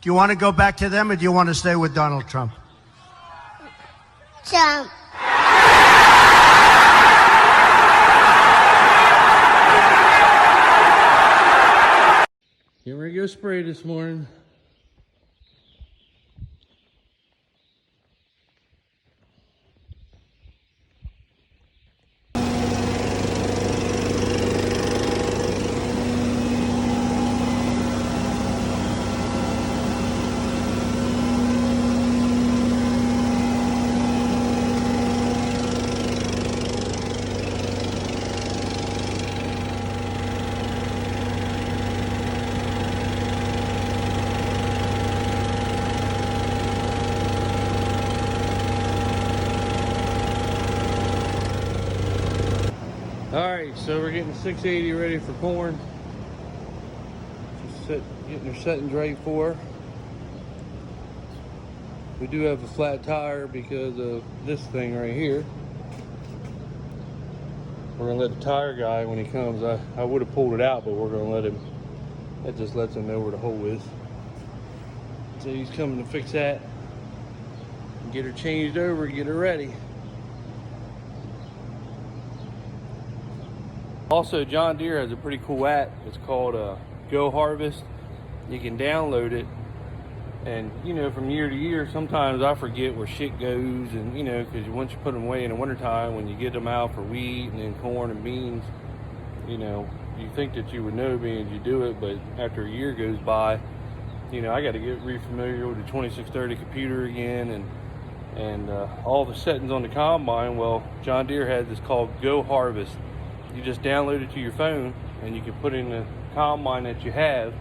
you want to go back to them or do you want to stay with Donald Trump? Trump. Getting ready to go spray this morning. Alright, so we're getting 680 ready for corn. Just getting their settings right for her. We do have a flat tire because of this thing right here. We're gonna let the tire guy, when he comes, I would have pulled it out, but we're gonna let him, that just lets him know where the hole is. So he's coming to fix that and get her changed over, get her ready. Also, John Deere has a pretty cool app. It's called Go Harvest. You can download it, and you know, from year to year, sometimes I forget where shit goes, and you know, because once you put them away in the wintertime, when you get them out for wheat and then corn and beans, you know, you think that you would know being you do it, but after a year goes by, you know, I got to get re-familiar with the 2630 computer again, and all the settings on the combine. Well, John Deere has this called Go Harvest. You just download it to your phone and you can put in the combine that you have,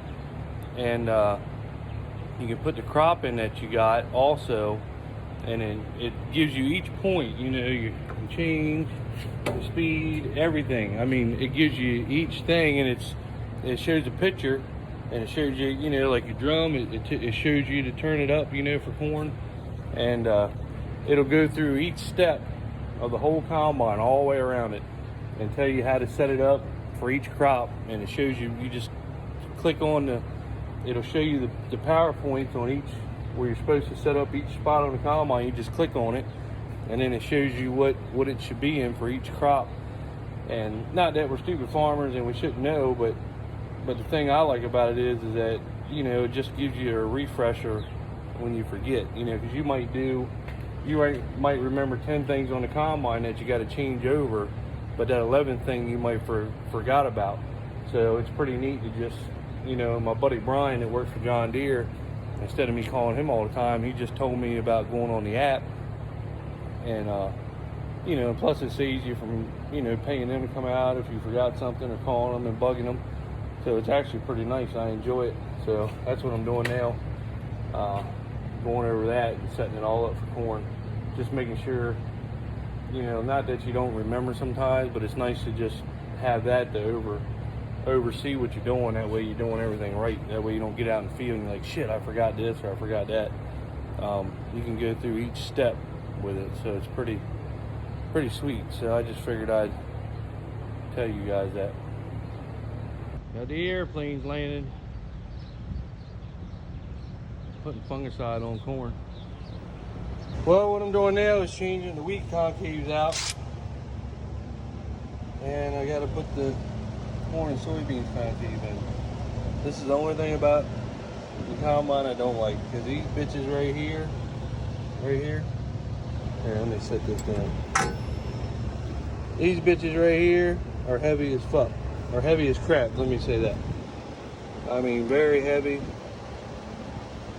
and you can put the crop in that you got also, and then it gives you each point, you know, you can change the speed, everything. I mean, it gives you each thing, and it shows a picture, and it shows you, you know, like a drum, it shows you to turn it up, you know, for corn, and it'll go through each step of the whole combine all the way around it and tell you how to set it up for each crop. And it shows you, you just click on it'll show you the power points on each, where you're supposed to set up each spot on the combine. You just click on it, and then it shows you what it should be in for each crop. And not that we're stupid farmers and we shouldn't know, but the thing I like about it is that, you know, it just gives you a refresher when you forget, you know, because you might remember 10 things on the combine that you got to change over, but that 11th thing you might forgot about. So it's pretty neat to just, you know, my buddy Brian that works for John Deere, instead of me calling him all the time, he just told me about going on the app. And you know, plus it's easier from, you know, paying them to come out if you forgot something, or calling them and bugging them. So it's actually pretty nice. I enjoy it. So that's what I'm doing now, going over that and setting it all up for corn, just making sure, you know, not that you don't remember sometimes, but it's nice to just have that to oversee what you're doing. That way you're doing everything right. That way you don't get out in the field and you're like, shit, I forgot this or I forgot that. You can go through each step with it, so it's pretty sweet. So I just figured I'd tell you guys that. Got the airplanes landing, putting fungicide on corn. Well, what I'm doing now is changing the wheat concaves out, and I got to put the corn and soybeans concave in. This is the only thing about the combine I don't like, because these bitches right here, here, let me set this down. These bitches right here are heavy as fuck, or heavy as crap, let me say that. I mean, very heavy,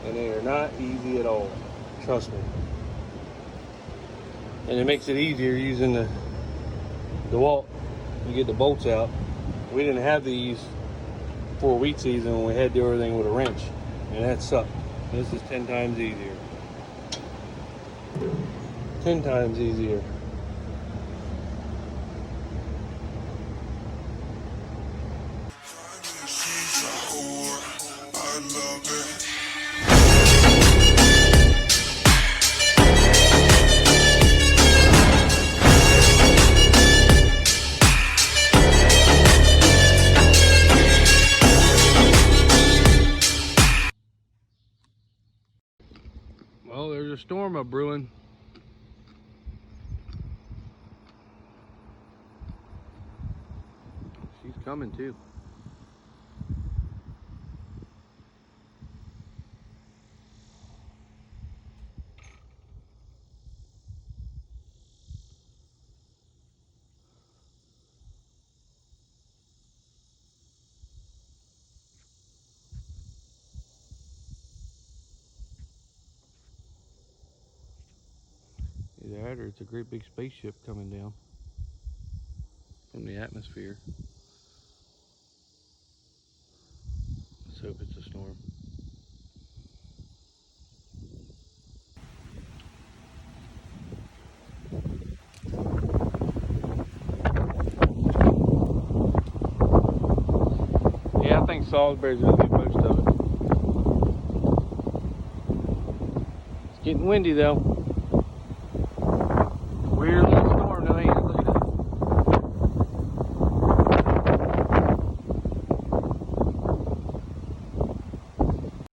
and they are not easy at all, trust me. And it makes it easier using the DeWalt. You get the bolts out. We didn't have these for wheat season when we had to do everything with a wrench, and that sucked. This is 10 times easier. 10 times easier. I love it. Well, there's a storm a brewing. She's coming too. Either that or it's a great big spaceship coming down from the atmosphere. Let's hope it's a storm. Yeah, I think Salisbury's gonna get most of it. It's getting windy though.